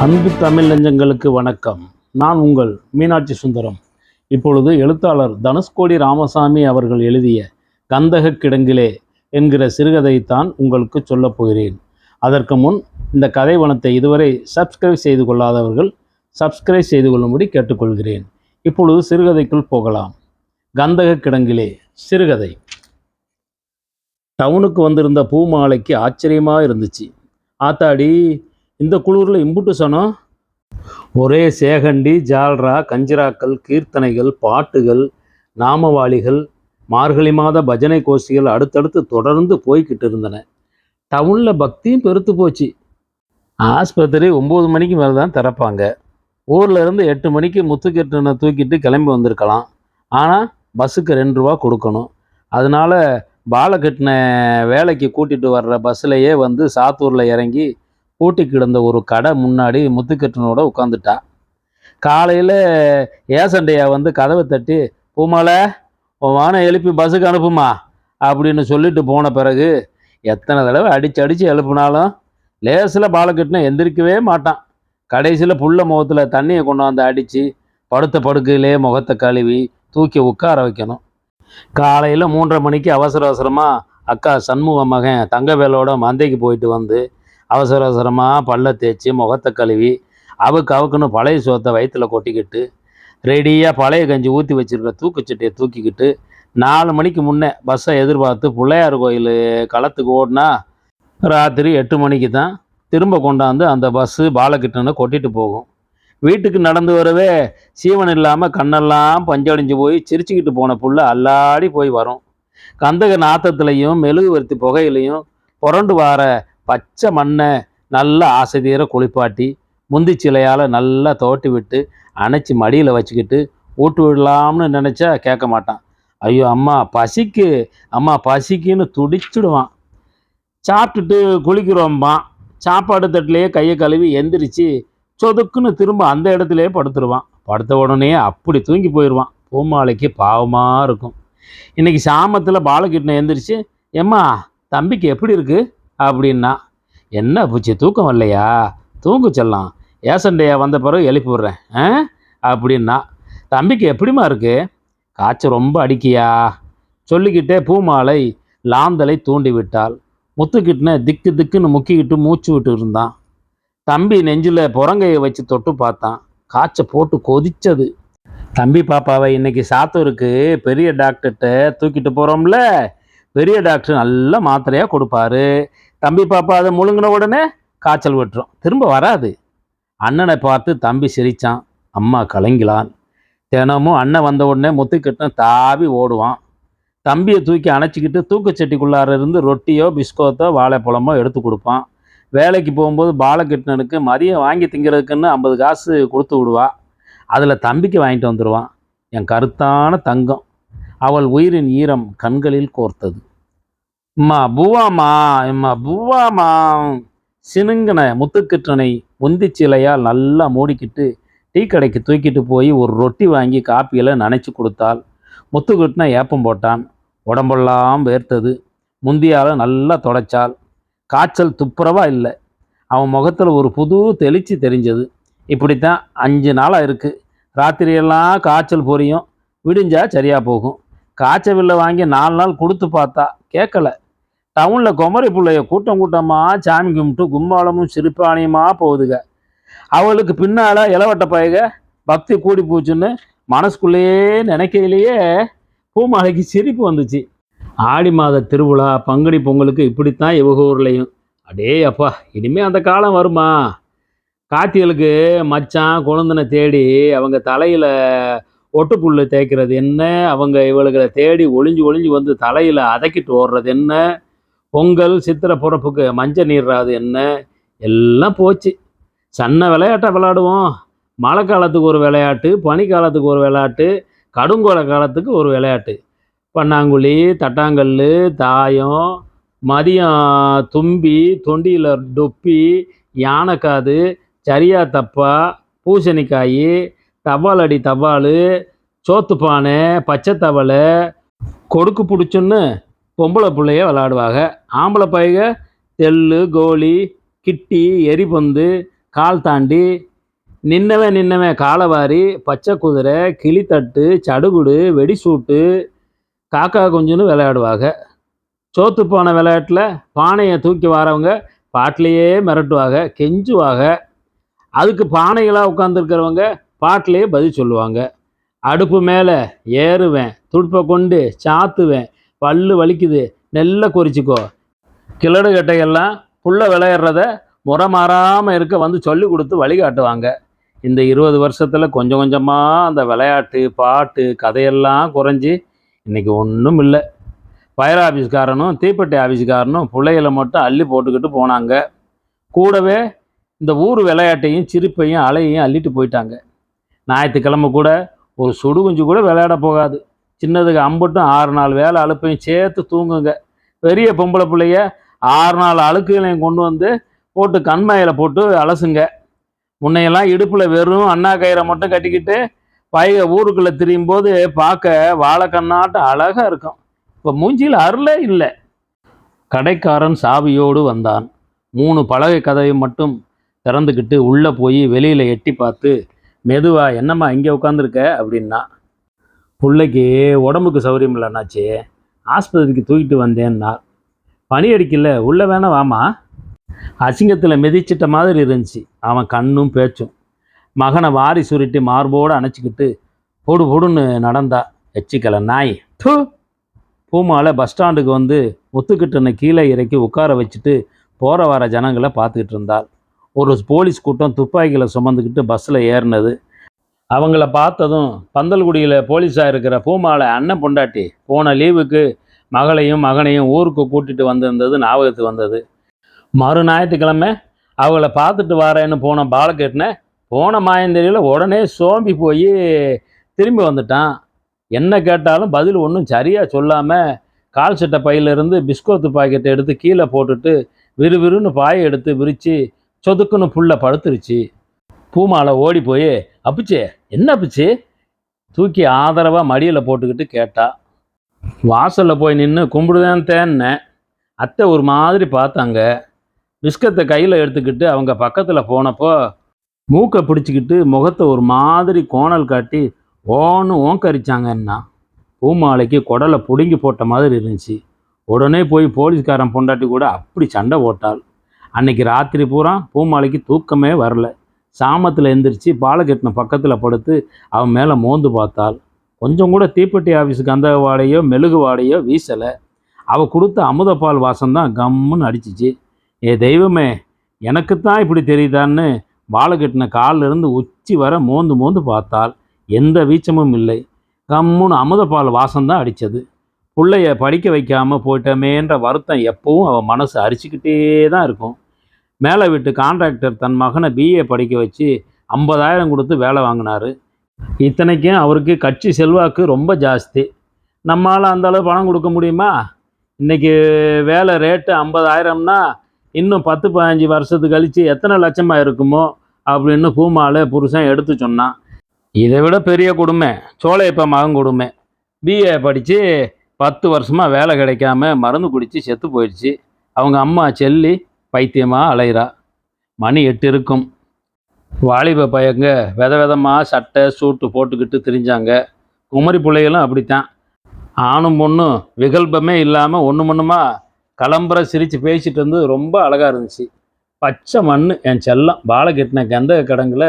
அன்பு தமிழ் நெஞ்சங்களுக்கு வணக்கம். நான் உங்கள் மீனாட்சி சுந்தரம். இப்பொழுது எழுத்தாளர் தனுஷ்கோடி ராமசாமி அவர்கள் எழுதிய கந்தக கிடங்கிலே என்கிற சிறுகதைத்தான் உங்களுக்கு சொல்லப் போகிறேன். அதற்கு முன் இந்த கதைவனத்தை இதுவரை சப்ஸ்கிரைப் செய்து கொள்ளாதவர்கள் சப்ஸ்கிரைப் செய்து கொள்ளும்படி கேட்டுக்கொள்கிறேன். இப்பொழுது சிறுகதைக்குள் போகலாம். கந்தக கிடங்கிலே சிறுகதை. டவுனுக்கு வந்திருந்த பூமாலைக்கு ஆச்சரியமாக இருந்துச்சு. ஆத்தாடி, இந்த குளூரில் இம்புட்டு சனம்! ஒரே சேகண்டி, ஜால்ரா, கஞ்சிராக்கள், கீர்த்தனைகள், பாட்டுகள், நாமவாளிகள், மார்கழி மாத பஜனை கோஷ்டிகள் அடுத்தடுத்து தொடர்ந்து போய்கிட்டு இருந்தன. டவுனில் பக்தியும் பெருத்து போச்சு. ஆஸ்பத்திரி 9 மணிக்கு மேலே தான் திறப்பாங்க. ஊரில் இருந்து 8 மணிக்கு முத்துக்கெட்டனை தூக்கிட்டு கிளம்பி வந்திருக்கலாம். ஆனால் பஸ்ஸுக்கு 2 ரூபா கொடுக்கணும். அதனால் பாலக்கெட்டின வேலைக்கு கூட்டிகிட்டு வர்ற பஸ்ஸிலேயே வந்து சாத்தூரில் இறங்கி பூட்டி கிடந்த ஒரு கடை முன்னாடி முத்துக்கெட்டனோட உட்காந்துட்டா. காலையில் ஏசண்டையா வந்து கதவை தட்டி, பூமாலை, உன் வானை எழுப்பி பஸ்ஸுக்கு அனுப்புமா அப்படின்னு சொல்லிட்டு போன பிறகு எத்தனை தடவை அடித்து எழுப்புனாலும் லேசில் பாலக்கெட்டின எந்திரிக்கவே மாட்டான். கடைசியில் புள்ள முகத்தில் தண்ணியை கொண்டாந்து அடித்து படுத்த படுக்கையிலே முகத்தை கழுவி தூக்கி உட்கார வைக்கணும். காலையில் 3:30 மணிக்கு அவசரமாக அக்கா சண்முக மகன் தங்கவேலோட மந்தைக்கு போயிட்டு வந்து அவசரமாக பல்ல தேய்ச்சி முகத்தை கழுவி அவுக்குன்னு பழைய சோத்தை வயிற்றில் கொட்டிக்கிட்டு ரெடியாக பழைய கஞ்சி ஊற்றி வச்சுருக்க தூக்குச்சட்டியை தூக்கிக்கிட்டு 4 மணிக்கு முன்னே பஸ்ஸை எதிர்பார்த்து பிள்ளையார் கோயில் களத்துக்கு ஓடினா ராத்திரி 8 மணிக்கு தான் திரும்ப கொண்டாந்து அந்த பஸ்ஸு பாலக்கெட்டனை கொட்டிட்டு போகும். வீட்டுக்கு நடந்து வரவே சீவன் இல்லாமல் கண்ணெல்லாம் பஞ்சடிஞ்சு போய் சிரிச்சுக்கிட்டு போன புள்ள அல்லாடி போய் வரும். கந்தக நாத்தத்துலையும் மெழுகுவர்த்தி புகையிலையும் புரண்டு வார பச்சை மண்ணை நல்லா ஆசைதீர குளிப்பாட்டி முந்தி சிலையால் நல்லா தோட்டி விட்டு அணைச்சி மடியில் வச்சுக்கிட்டு ஊட்டு விடலாம்னு நினச்சா கேட்க மாட்டான். ஐயோ அம்மா பசிக்கு, அம்மா பசிக்குன்னு துடிச்சுடுவான். சாப்பிட்டுட்டு குளிக்கிறோம்பான். சாப்பாடு தட்டிலேயே கையை கழுவி எந்திரிச்சு சொதுக்குன்னு திரும்ப அந்த இடத்துலையே படுத்துருவான். படுத்த உடனே அப்படி தூங்கி போயிடுவான். பூமாலைக்கு பாவமாக இருக்கும். இன்றைக்கி சாமத்தில் பாலக்கெட்டின எந்திரிச்சு, ஏம்மா தம்பிக்கு எப்படி இருக்குது அப்படின்னா, என்ன பூச்சி தூக்கம் வரலையா? தூங்கு செல்லாம், ஏசண்டையா வந்த பிறகு எழுப்பி விட்றேன் அப்படின்னா. தம்பிக்கு எப்படிமா இருக்கு? காய்ச்சல் ரொம்ப அடிக்கியா? சொல்லிக்கிட்டே பூமாலை லாந்தலை தூண்டி விட்டாள். முத்துக்கிட்டன திக்கு திக்குன்னு முக்கிக்கிட்டு மூச்சு விட்டு இருந்தான். தம்பி நெஞ்சில் புறங்கையை வச்சு தொட்டு பார்த்தான். காய்ச்சல் போட்டு கொதிச்சது. தம்பி பாப்பாவை இன்னைக்கு சாத்தூருக்கு பெரிய டாக்டர்கிட்ட தூக்கிட்டு போகிறோம்ல, பெரிய டாக்டர் நல்ல மாத்திரையாக கொடுப்பாரு. தம்பி பாப்பா அதை முழுங்கின உடனே காய்ச்சல் விட்டுரும், திரும்ப வராது. அண்ணனை பார்த்து தம்பி சிரித்தான். அம்மா கலங்கிலான். தினமும் அண்ணன் வந்த உடனே முத்துக்கிட்ட தாவி ஓடுவான். தம்பியை தூக்கி அணைச்சிக்கிட்டு தூக்குச்சட்டிக்குள்ளார இருந்து ரொட்டியோ பிஸ்கோத்தோ வாழைப்பழமோ எடுத்து கொடுப்பான். வேலைக்கு போகும்போது பாலக்கெட்டனுக்கு மதியம் வாங்கி திங்கிறதுக்குன்னு 50 காசு கொடுத்து விடுவா. அதில் தம்பிக்கு வாங்கிட்டு வந்துடுவான். என் கருத்தான தங்கம். அவள் உயிரின் ஈரம் கண்களில் கோர்த்தது. அம்மா பூவாமா, எம்மா பூவாமா. சினுங்கின முத்துக்கிட்டனை முந்தி சிலையால் நல்லா மூடிக்கிட்டு டீ கடைக்கு தூக்கிட்டு போய் ஒரு ரொட்டி வாங்கி காப்பியில் நனைச்சி கொடுத்தாள். முத்துக்கிட்டனை ஏப்பம் போட்டான். உடம்பெல்லாம் வேர்த்தது. முந்தியால் நல்லா தொடச்சாள். காய்ச்சல் துப்புரவா இல்லை. அவன் முகத்தில் ஒரு புது தெளிச்சி தெரிஞ்சது. இப்படித்தான் 5 நாளாக இருக்குது. ராத்திரியெல்லாம் காய்ச்சல் பொரியும், விடிஞ்சா சரியாக போகும். காய்ச்சல் வில்லை வாங்கி 4 நாள் கொடுத்து பார்த்தா கேட்கல. டவுனில் குமரி பிள்ளைய கூட்டமாக சாமி கும்பிட்டு கும்பாலமும் சிரிப்பானியமாக போகுதுங்க. அவளுக்கு பின்னால் இளவட்ட பயக பக்தி கூடி போச்சுன்னு மனசுக்குள்ளேயே நினைக்கையிலேயே பூமாலைக்கு சிரிப்பு வந்துச்சு. ஆடி மாத திருவிழா, பங்குனி பொங்கலுக்கு இப்படித்தான் இவங்க ஊர்லேயும். அடே அப்பா, இனிமேல் அந்த காலம் வருமா? காத்திகளுக்கு மச்சான் கொழுந்தனை தேடி அவங்க தலையில் ஒட்டுப்புல் தேய்க்கிறது என்ன, அவங்க இவளுகளை தேடி ஒளிஞ்சு வந்து தலையில் அதக்கிட்டு ஓடுறது என்ன, பொங்கல் சித்திரை பிறப்புக்கு மஞ்சள் நீர்றாது என்ன, எல்லாம் போச்சு. சன்ன விளையாட்டை விளையாடுவோம். மழை காலத்துக்கு ஒரு விளையாட்டு, பனிக்காலத்துக்கு ஒரு விளையாட்டு, கடுங்கோள காலத்துக்கு ஒரு விளையாட்டு. பன்னாங்குழி, தட்டாங்கல், தாயம், மதியம் தும்பி, தொண்டியில் டொப்பி, யானைக்காது, சரியா தப்பா, பூசணிக்காய், தபால் அடி தபால், சோத்துப்பானை, பச்சை தவளை, கொடுக்கு பிடிச்சுன்னு பொம்பளை பிள்ளைய விளையாடுவாங்க. ஆம்பளை பையக தெல்லு, கோலி, கிட்டி, எரிபந்து, கால் தாண்டி நின்னவன் காலவாரி, பச்சை குதிரை, கிளித்தட்டு, சடுகுடு, வெடிசூட்டு, காக்கா குஞ்சுன்னு விளையாடுவாங்க. சோத்துப்பானை விளையாட்டில் பானையை தூக்கி வரவங்க பாட்டிலையே மிரட்டுவாங்க, கெஞ்சுவாங்க. அதுக்கு பானைகளாக உட்காந்துருக்கிறவங்க பாட்டிலையே பதில் சொல்லுவாங்க. அடுப்பு மேலே ஏறுவேன், துடுப்பை கொண்டு சாத்துவேன், பல்லு வலிக்குது, நெல்லை குறிச்சிக்கோ. கிழடு கட்டைகள்லாம் புள்ள விளையாடுறத முறை மாறாமல் இருக்க வந்து சொல்லி கொடுத்து வழிகாட்டுவாங்க. இந்த 20 வருஷத்தில் கொஞ்சம் கொஞ்சமாக அந்த விளையாட்டு, பாட்டு, கதையெல்லாம் குறைஞ்சி இன்றைக்கி ஒன்றும் இல்லை. ஃபயர் ஆஃபீஸ்காரனும் தீப்பெட்டி ஆஃபீஸ்காரனும் பிள்ளைகளை மட்டும் அள்ளி போட்டுக்கிட்டு போனாங்க. கூடவே இந்த ஊர் விளையாட்டையும் சிரிப்பையும் அலையையும் அள்ளிட்டு போயிட்டாங்க. ஞாயிற்றுக்கிழமை கூட ஒரு சுடுகுஞ்சு கூட விளையாட போகாது. சின்னதுக்கு அம்பட்டும் 6 நாள் வேலை அழுப்பையும் சேர்த்து தூங்குங்க. பெரிய பொம்பளை பிள்ளைய 6 நாள் அழுக்குகளையும் கொண்டு வந்து போட்டு கண்மாயில் போட்டு அலசுங்க. முன்னையெல்லாம் இடுப்பில் வெறும் அண்ணா கயிறை மட்டும் கட்டிக்கிட்டு ஊருக்குள்ளே திரியும் போது பார்க்க வாழைக்கண்ணாட்டம் அழகாக இருக்கும். இப்போ மூஞ்சியில் அருளே இல்லை. கடைக்காரன் சாவியோடு வந்தான். 3 பலகை கதவை மட்டும் திறந்துக்கிட்டு உள்ளே போய் வெளியில் எட்டி பார்த்து, மெதுவா என்னம்மா இங்கே உட்காந்துருக்க அப்படின்னா. பிள்ளைக்கு உடம்புக்கு சௌகரியம் இல்லைன்னாச்சு, ஆஸ்பத்திரிக்கு தூக்கிட்டு வந்தேன்னா. பனி அடிக்கல, உள்ளே வேணா வாமா. அசிங்கத்தில் மிதிச்சிட்ட மாதிரி இருந்துச்சு அவன் கண்ணும் பேச்சும். மகனை வாரி சுருட்டி மார்போடு அணைச்சிக்கிட்டு பொடு பொடுன்னு நடந்தா. எச்சிக்கலை நாய். பூமாலை பஸ் ஸ்டாண்டுக்கு வந்து முத்துக்கிட்டனை கீழே இறக்கி உட்கார வச்சுட்டு போகிற வர ஜனங்களை பார்த்துக்கிட்டு இருந்தாள். ஒரு போலீஸ் கூட்டம் துப்பாக்கிகளை சுமந்துக்கிட்டு பஸ்ஸில் ஏறினது. அவங்கள பார்த்ததும் பந்தல்குடியில் போலீஸாக இருக்கிற பூமாலை அண்ணன் பொண்டாட்டி போன லீவுக்கு மகனையும் ஊருக்கு கூட்டிகிட்டு வந்திருந்தது ஞாபகத்துக்கு வந்தது. மறு ஞாயிற்றுக்கிழமை அவளை பார்த்துட்டு வரேன்னு போன பாலகிருஷ்ணன் போன மாயந்தெரியில் உடனே சோம்பி போய் திரும்பி வந்துட்டான். என்ன கேட்டாலும் பதில் ஒன்றும் சரியாக சொல்லாமல் கால் சட்டை பையிலிருந்து பிஸ்கோத்து பாக்கெட்டை எடுத்து கீழே போட்டுட்டு விறுவிறுன்னு பாயை எடுத்து விரித்து சொதுக்குன்னு புள்ள படுத்துருச்சு. பூமாலை ஓடி போய், அப்பிச்சே என்ன அப்பிச்சு தூக்கி ஆதரவாக மடியில் போட்டுக்கிட்டு கேட்டா. வாசலில் போய் நின்று கும்பிடுதேன் தேன்னேன். அத்தை ஒரு மாதிரி பார்த்தாங்க. பிஸ்கத்தை கையில் எடுத்துக்கிட்டு அவங்க பக்கத்தில் போனப்போ மூக்கை பிடிச்சிக்கிட்டு முகத்தை ஒரு மாதிரி கோணல் காட்டி ஓன்னு ஓங்கரிச்சாங்கன்னா. பூமாலைக்கு குடலை பிடுங்கி போட்ட மாதிரி இருந்துச்சு. உடனே போய் போலீஸ்காரன் பொண்டாட்டி கூட அப்படி சண்டை போட்டாள். அன்னைக்கு ராத்திரி பூரா பூமாலைக்கு தூக்கமே வரல. சாமத்தில் எந்திரிச்சு பாலகிருஷ்ண பக்கத்தில் படுத்து அவன் மேலே மோந்து பார்த்தாள். கொஞ்சம் கூட தீப்பெட்டி ஆஃபீஸுக்கு அந்த வாடையோ மெழுகு வாடையோ வீசலை. அவள் கொடுத்த அமுதப்பால் வாசம்தான் கம்முன்னு அடிச்சிச்சு. ஏ தெய்வமே, எனக்குத்தான் இப்படி தெரியுதான்னு பாலகிருஷ்ண காலிலிருந்து உச்சி வர மோந்து பார்த்தாள். எந்த வீச்சமும் இல்லை. கம்முன்னு அமுதப்பால் வாசம்தான் அடித்தது. பிள்ளைய படிக்க வைக்காமல் போயிட்டமேன்ற வருத்தம் எப்பவும் அவன் மனசு அரிச்சிக்கிட்டே தான் இருக்கும். மேலே வீட்டு கான்ட்ராக்டர் தன் மகனை பிஏ படிக்க வச்சு 50,000 கொடுத்து வேலை வாங்கினார். இத்தனைக்கும் அவருக்கு கட்சி செல்வாக்கு ரொம்ப ஜாஸ்தி. நம்மளால் அந்தளவு பணம் கொடுக்க முடியுமா? இன்றைக்கி வேலை ரேட்டு 50,000னா இன்னும் 10-15 வருஷத்துக்கு கழித்து எத்தனை லட்சமாக இருக்குமோ அப்படின்னு பூமாலை புருஷன் எடுத்து சொன்னான். இதை விட பெரிய கொடுமை சோலையப்ப மகன் கொடுமை. பிஏ படித்து 10 வருஷமாக வேலை கிடைக்காம மருந்து குடித்து செத்து போயிடுச்சு. அவங்க அம்மா செல்லி பைத்தியமாக அலைகிறா. மணி 8 இருக்கும். வாலிப பையங்க விதமாக சட்டை சூட்டு போட்டுக்கிட்டு திரிஞ்சாங்க. குமரி பிள்ளைகளும் அப்படித்தான். ஆணும் பொண்ணும் விகல்பமே இல்லாமல் ஒன்றுமா கலம்புற சிரித்து பேசிகிட்டு இருந்து ரொம்ப அழகாக இருந்துச்சு. பச்சை மண் என் செல்லம் பாலகிருஷ்ண கந்தக கடங்கில்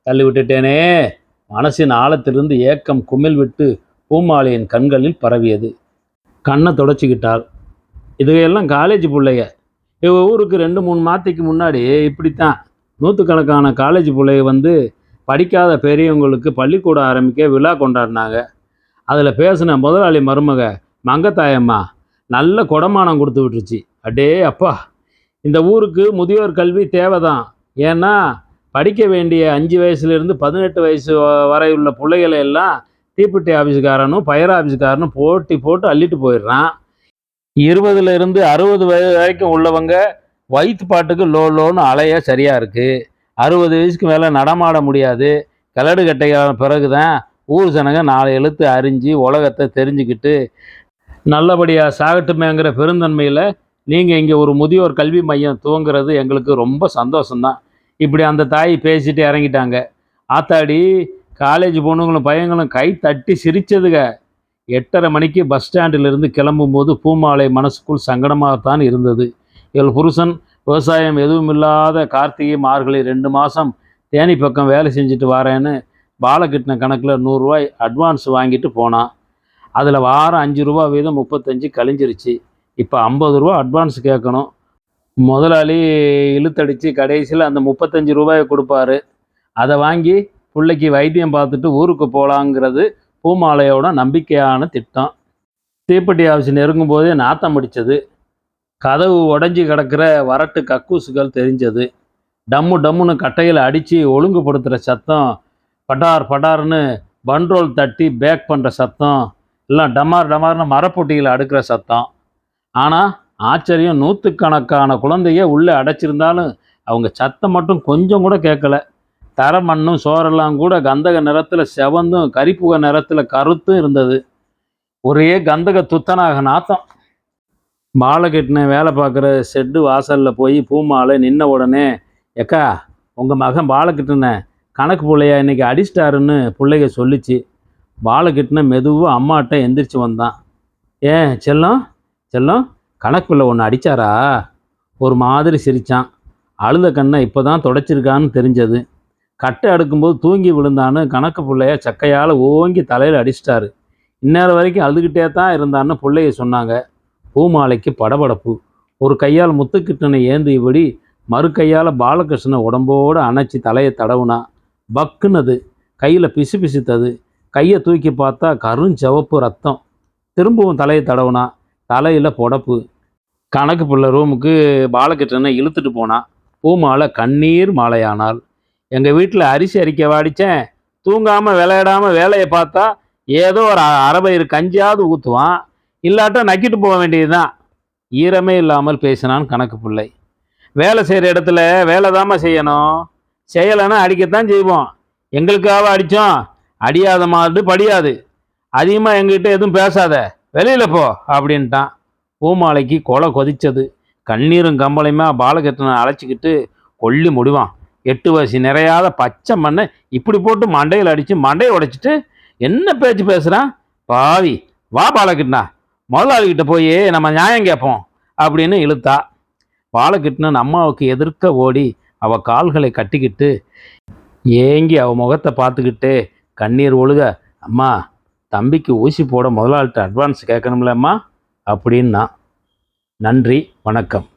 தள்ளி விட்டுட்டேனே. மனசின் ஆழத்திலிருந்து ஏக்கம் குமிழ் விட்டு பூமாலையின் கண்களில் பரவியது. கண்ணை தொடச்சிக்கிட்டாள். இதுகையெல்லாம் காலேஜ் பிள்ளைய. இவங்க ஊருக்கு 2-3 மாதத்துக்கு முன்னாடி இப்படித்தான் நூற்றுக்கணக்கான காலேஜ் பிள்ளைய வந்து படிக்காத பெரியவங்களுக்கு பள்ளிக்கூடம் ஆரம்பிக்க விழா கொண்டாடினாங்க. அதில் பேசின முதலாளி மருமக மங்கத்தாயம்மா நல்ல கொடமானம் கொடுத்து விட்டுருச்சு. அடே அப்பா, இந்த ஊருக்கு முதியோர் கல்வி தேவைதான். ஏன்னா படிக்க வேண்டிய 5 வயசுலேருந்து 18 வயசு வரை உள்ள பிள்ளைகளை எல்லாம் தீப்பெட்டி ஆஃபீஸுக்காரனும் ஃபயர் ஆஃபீஸுக்காரனும் போட்டு அள்ளிட்டு போயிடுறான். 20லேருந்து 60 வயது வரைக்கும் உள்ளவங்க வயிற்று பாட்டுக்கு லோன்னு அலைய சரியாக இருக்குது. 60 வயசுக்கு மேலே நடமாட முடியாது. கிழடு கட்டைக்கான பிறகு தான் ஊர் ஜனங்க 4 எழுத்து அறிஞ்சு உலகத்தை தெரிஞ்சுக்கிட்டு நல்லபடியாக சாகட்டுமேங்கிற பெருந்தன்மையில் நீங்கள் இங்கே ஒரு முதியோர் கல்வி மையம் துவங்குறது எங்களுக்கு ரொம்ப சந்தோஷம்தான். இப்படி அந்த தாய் பேசிட்டு இறங்கிட்டாங்க. ஆத்தாடி, காலேஜ் பொண்ணுங்களும் பையங்களும் கை தட்டி சிரிச்சதுக. 8:30 மணிக்கு பஸ் ஸ்டாண்டிலிருந்து கிளம்பும்போது பூமாலை மனசுக்குள் சங்கடமாகத்தான் இருந்தது. இவள் புருஷன் விவசாயம் எதுவும் இல்லாத கார்த்திகை மார்கழி 2 மாதம் தேனி பக்கம் வேலை செஞ்சுட்டு வரேன்னு பாலகிருஷ்ண கணக்கில் 100 ரூபாய் அட்வான்ஸ் வாங்கிட்டு போனான். அதில் வாரம் 5 ரூபா வீதம் 35 கழிஞ்சிருச்சு. இப்போ 50 ரூபா அட்வான்ஸ் கேட்கணும். முதலாளி இழுத்தடிச்சு கடைசியில் அந்த 35 ரூபாயை கொடுப்பாரு. அதை வாங்கி பிள்ளைக்கு வைத்தியம் பார்த்துட்டு ஊருக்கு போகலாங்கிறது பூமாலையோட நம்பிக்கையான திட்டம். தீப்பெட்டி ஆஃபீஸ் நெருங்கும் போதே நாத்தம் அடித்தது. கதவு உடஞ்சி கிடக்கிற வரட்டு கக்கூசுகள் தெரிஞ்சது. டம்மு டம்முன்னு கட்டையில் அடித்து ஒழுங்குபடுத்துகிற சத்தம், பட்டார் பட்டார்னு பன்ரோல் தட்டி பேக் பண்ணுற சத்தம், எல்லாம் டமார் டமார்னு மரப்பொட்டியில் அடுக்கிற சத்தம். ஆனால் ஆச்சரியம், நூற்றுக்கணக்கான குழந்தைய உள்ளே அடைச்சிருந்தாலும் அவங்க சத்தம் மட்டும் கொஞ்சம் கூட கேட்கல. தர மண்ணும் சோறெல்லாம் கூட கந்தக நிறத்தில் செவந்தும் கரிப்புக நிறத்தில் கருத்தும் இருந்தது. ஒரே கந்தக துத்தனாக நாத்தம். பாலகிருஷ்ணன் வேலை பார்க்குற ஷெட்டு வாசலில் போய் பூமாலை நின்ன உடனே, எக்கா, உங்கள் மகன் பாலகிருஷ்ணனை கணக்கு பிள்ளையா இன்றைக்கி அடிச்சிட்டாருன்னு பிள்ளைக சொல்லிச்சு. பாலகிருஷ்ணன் மெதுவாக அம்மாட்ட எந்திரிச்சு வந்தான். ஏன் செல்லம் செல்லம், கணக்கு பிள்ளை ஒன்று அடித்தாரா? ஒரு மாதிரி சிரித்தான். அழுத கண்ணை இப்போ தான் தொடச்சிருக்கான்னு தெரிஞ்சது. கட்டை அடுக்கும்போது தூங்கி விழுந்தான்னு கணக்கு பிள்ளைய சக்கையால் ஓங்கி தலையில் அடிச்சிட்டாரு. இந்நேரம் வரைக்கும் அழுதுகிட்டே தான் இருந்தான்னு பிள்ளைய சொன்னாங்க. பூமாலைக்கு படபடப்பு. ஒரு கையால் முத்துக்கிட்டனை ஏந்தியபடி மறு கையால் பாலகிருஷ்ணனை உடம்போடு அணைச்சி தலையை தடவுனா. பக்குனது. கையில் பிசு பிசுத்தது. கையை தூக்கி பார்த்தா கருஞ்சிவப்பு ரத்தம். திரும்பவும் தலையை தடவுனா. தலையில் புடப்பு. கணக்கு பிள்ளை ரூமுக்கு பாலகிருஷ்ணனை இழுத்துட்டு போனான். பூமாலை கண்ணீர் மாலையானாள். எங்கள் வீட்டில் அரிசி அரிக்க வாடித்தேன். தூங்காமல் விளையாடாமல் வேலையை பார்த்தா ஏதோ ஒரு அரைபயிறு கஞ்சியாவது ஊற்றுவான், இல்லாட்டா நக்கிட்டு போக வேண்டியதுதான். ஈரமே இல்லாமல் பேசினான் கணக்கு பிள்ளை. வேலை செய்கிற இடத்துல வேலை தாம செய்யணும். செய்யலைன்னா அடிக்கத்தான் செய்வோம். எங்களுக்காக அடித்தோம். அடியாத மாடு படியாது. அதிகமாக எங்ககிட்ட எதுவும் பேசாத, வெளியில் போ அப்படின்ட்டான். பூமாலைக்கு கொலை கொதிச்சது. கண்ணீரும் கம்பளையுமா பாலகிருஷ்ணனை அழைச்சிக்கிட்டு கொல்லி முடிவான். 8 வயசு நிறையாத பச்சை மண்ணை இப்படி போட்டு மண்டையில் அடித்து மண்டையை உடைச்சிட்டு என்ன பேச்சு பேசுகிறான் பாவி. வா பாலகிருஷ்ணா, முதலாளிகிட்ட போய் நம்ம நியாயம் கேட்போம் அப்படின்னு இழுத்தா. பாலகிருஷ்ணன் அம்மாவுக்கு எதிர்க்க ஓடி அவள் கால்களை கட்டிக்கிட்டு ஏங்கி அவள் முகத்தை பார்த்துக்கிட்டு கண்ணீர் ஒழுக, அம்மா, தம்பிக்கு ஊசி போட முதலாளிகிட்ட அட்வான்ஸ் கேட்கணும்ல அம்மா அப்படின்னா. நன்றி, வணக்கம்.